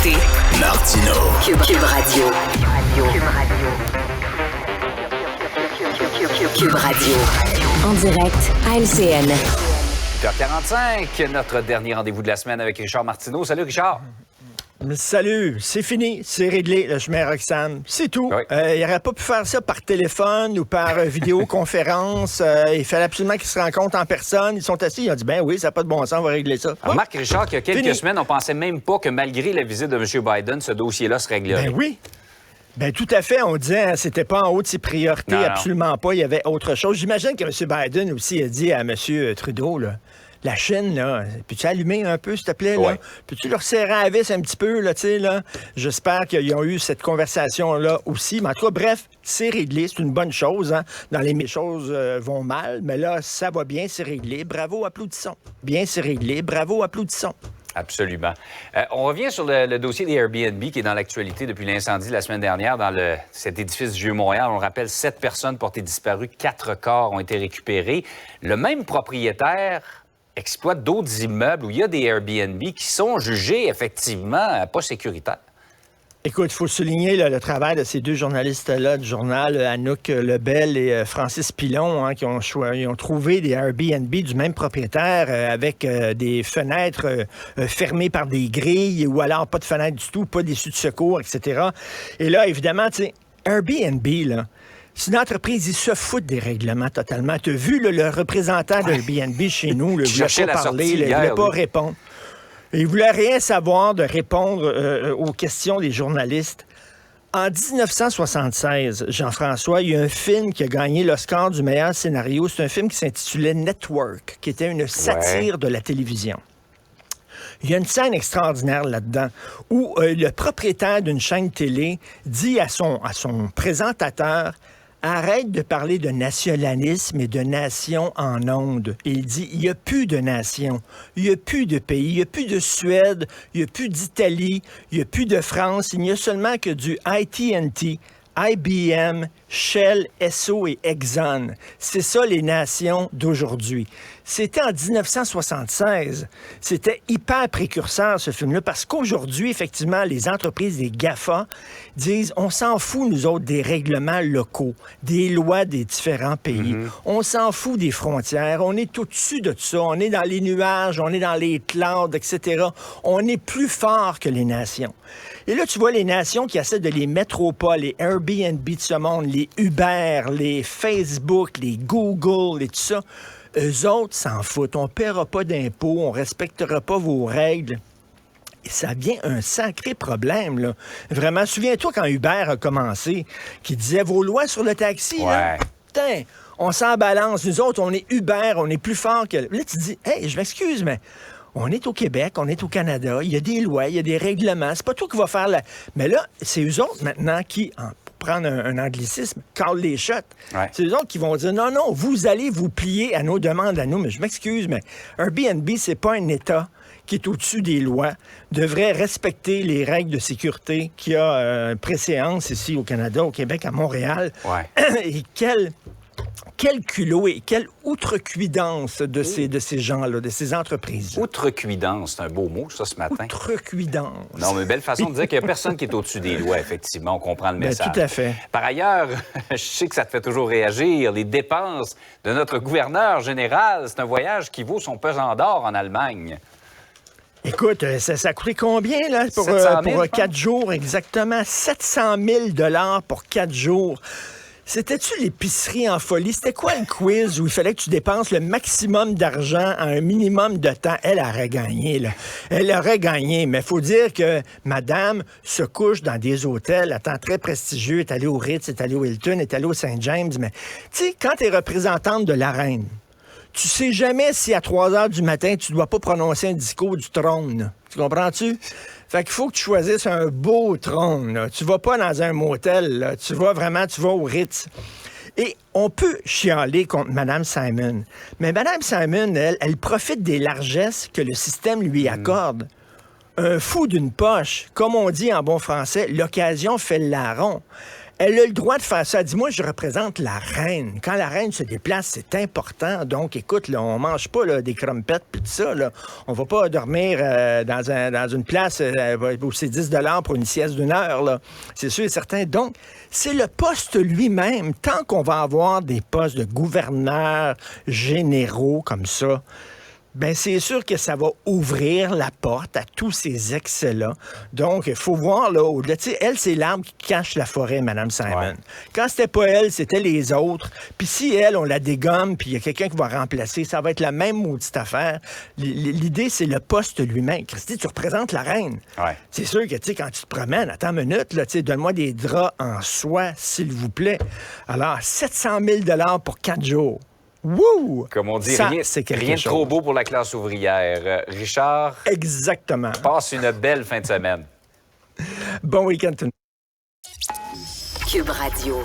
écoutez Martino. Cube Radio. Cube Radio. En direct à LCN. 8h45, notre dernier rendez-vous de la semaine avec Richard Martineau. Salut Richard. Salut, c'est fini, c'est réglé, le chemin Roxane, c'est tout. Oui. Il n'aurait pas pu faire ça par téléphone ou par vidéoconférence. Il fallait absolument qu'ils se rencontrent en personne. Ils sont assis, ils ont dit, ben oui, ça n'a pas de bon sens, on va régler ça. Remarque, Richard, qu'il y a quelques Fini. semaines, on pensait même pas que malgré la visite de M. Biden, ce dossier-là se réglerait. Ben oui. Ben tout à fait, on disait, c'était pas en haut de ses priorités, Non. absolument pas, il y avait autre chose. J'imagine que M. Biden aussi a dit à M. Trudeau, là, la Chine, là, peux-tu allumer un peu, s'il te plaît, là? Ouais. Peux-tu leur serrer à la vis un petit peu, là, tu sais, là? J'espère qu'ils ont eu cette conversation-là aussi. Mais en tout cas, bref, c'est réglé, c'est une bonne chose, hein? Dans les choses vont mal, mais là, ça va bien, c'est réglé. Bravo, applaudissons. Bien, c'est réglé. Bravo, applaudissons. Absolument. On revient sur le dossier des Airbnb qui est dans l'actualité depuis l'incendie la semaine dernière dans cet édifice du Vieux-Montréal. On le rappelle, 7 personnes portées disparues, 4 corps ont été récupérés. Le même propriétaire exploite d'autres immeubles où il y a des Airbnb qui sont jugés effectivement pas sécuritaires. Écoute, il faut souligner là, le travail de ces deux journalistes-là du journal, Anouk Lebel et Francis Pilon, hein, qui ont trouvé des Airbnb du même propriétaire avec des fenêtres fermées par des grilles ou alors pas de fenêtres du tout, pas d'issue de secours, etc. Et là, évidemment, tu sais, Airbnb, là, c'est une entreprise, ils se foutent des règlements totalement. Tu as vu là, le représentant d'Airbnb chez nous, il ne voulait pas parler, il ne voulait pas répondre. Il voulait rien savoir de répondre aux questions des journalistes. En 1976, Jean-François, il y a un film qui a gagné l'Oscar du meilleur scénario. C'est un film qui s'intitulait Network, qui était une satire de la télévision. Il y a une scène extraordinaire là-dedans où le propriétaire d'une chaîne télé dit à son présentateur: arrête de parler de nationalisme et de nation en ondes. Et il dit, il n'y a plus de nation, il n'y a plus de pays, il n'y a plus de Suède, il n'y a plus d'Italie, il n'y a plus de France, il n'y a seulement que du AT&T, IBM, Shell, Esso et Exxon. C'est ça les nations d'aujourd'hui. C'était en 1976. C'était hyper précurseur, ce film-là, parce qu'aujourd'hui, effectivement, les entreprises, les GAFA, disent, on s'en fout, nous autres, des règlements locaux, des lois des différents pays. On s'en fout des frontières. On est au-dessus de tout ça. On est dans les nuages, on est dans les clouds, etc. On est plus fort que les nations. Et là, tu vois les nations qui essaient de les mettre au pas, les Airbnb de ce monde, les Uber, les Facebook, les Google et tout ça. Eux autres s'en foutent. On ne paiera pas d'impôts, on ne respectera pas vos règles. Et ça devient un sacré problème, là. Vraiment, souviens-toi quand Uber a commencé, qui disait vos lois sur le taxi, là, putain, on s'en balance. Nous autres, on est Uber, on est plus fort que... Là, tu dis, hey, je m'excuse, mais... On est au Québec, on est au Canada, il y a des lois, il y a des règlements. C'est pas toi qui vas faire la... Mais là, c'est eux autres maintenant qui, pour prendre un anglicisme, call les shots. Ouais. C'est eux autres qui vont dire, non, vous allez vous plier à nos demandes à nous. Mais je m'excuse, mais Airbnb, c'est pas un État qui est au-dessus des lois, devrait respecter les règles de sécurité qui a préséance ici au Canada, au Québec, à Montréal. Ouais. Et quel culot et quelle outrecuidance de ces gens-là, de ces entreprises. Outrecuidance, c'est un beau mot, ça, ce matin. Outrecuidance. Non, mais belle façon de dire qu'il n'y a personne qui est au-dessus des lois, effectivement. On comprend le message. Tout à fait. Par ailleurs, je sais que ça te fait toujours réagir, les dépenses de notre gouverneur général, c'est un voyage qui vaut son pesant d'or en Allemagne. Écoute, ça a coûté combien, là, pour 4 jours? Exactement, 700 000 pour 4 jours. C'était-tu l'épicerie en folie? C'était quoi le quiz où il fallait que tu dépenses le maximum d'argent en un minimum de temps? Elle aurait gagné, là. Elle aurait gagné, mais il faut dire que madame se couche dans des hôtels, attends, très prestigieux, est allée au Ritz, est allée au Hilton, est allée au St. James, mais tu sais, quand tu es représentante de la reine, tu sais jamais si à 3 heures du matin, tu dois pas prononcer un discours du trône. Tu comprends-tu? Fait qu'il faut que tu choisisses un beau trône. Là. Tu vas pas dans un motel. Là. Tu vas au Ritz. Et on peut chialer contre Mme Simon. Mais Mme Simon, elle profite des largesses que le système lui accorde. Un fou d'une poche, comme on dit en bon français, l'occasion fait le larron. Elle a le droit de faire ça. Elle dit, moi, je représente la reine. Quand la reine se déplace, c'est important. Donc, écoute, là, on mange pas là, des crumpets puis tout ça. Là. On va pas dormir dans une place où c'est 10 $ pour une sieste d'une heure. Là. C'est sûr et certain. Donc, c'est le poste lui-même. Tant qu'on va avoir des postes de gouverneurs généraux comme ça, ben c'est sûr que ça va ouvrir la porte à tous ces excès-là. Donc, il faut voir là au-delà. Tu sais, elle, c'est l'arbre qui cache la forêt, Mme Simon. Ouais. Quand c'était pas elle, c'était les autres. Puis si elle, on la dégomme, puis il y a quelqu'un qui va remplacer, ça va être la même maudite affaire. L'idée, c'est le poste lui-même. Christy, tu représentes la reine. Ouais. C'est sûr que, tu sais, quand tu te promènes, attends une minute, là, tu sais, donne-moi des draps en soie, s'il vous plaît. Alors, 700 000 pour 4 jours. Wouh! Comme on dit, ça, rien de trop beau pour la classe ouvrière. Richard, exactement. Passe une belle fin de semaine. Bon week-end. Cube Radio.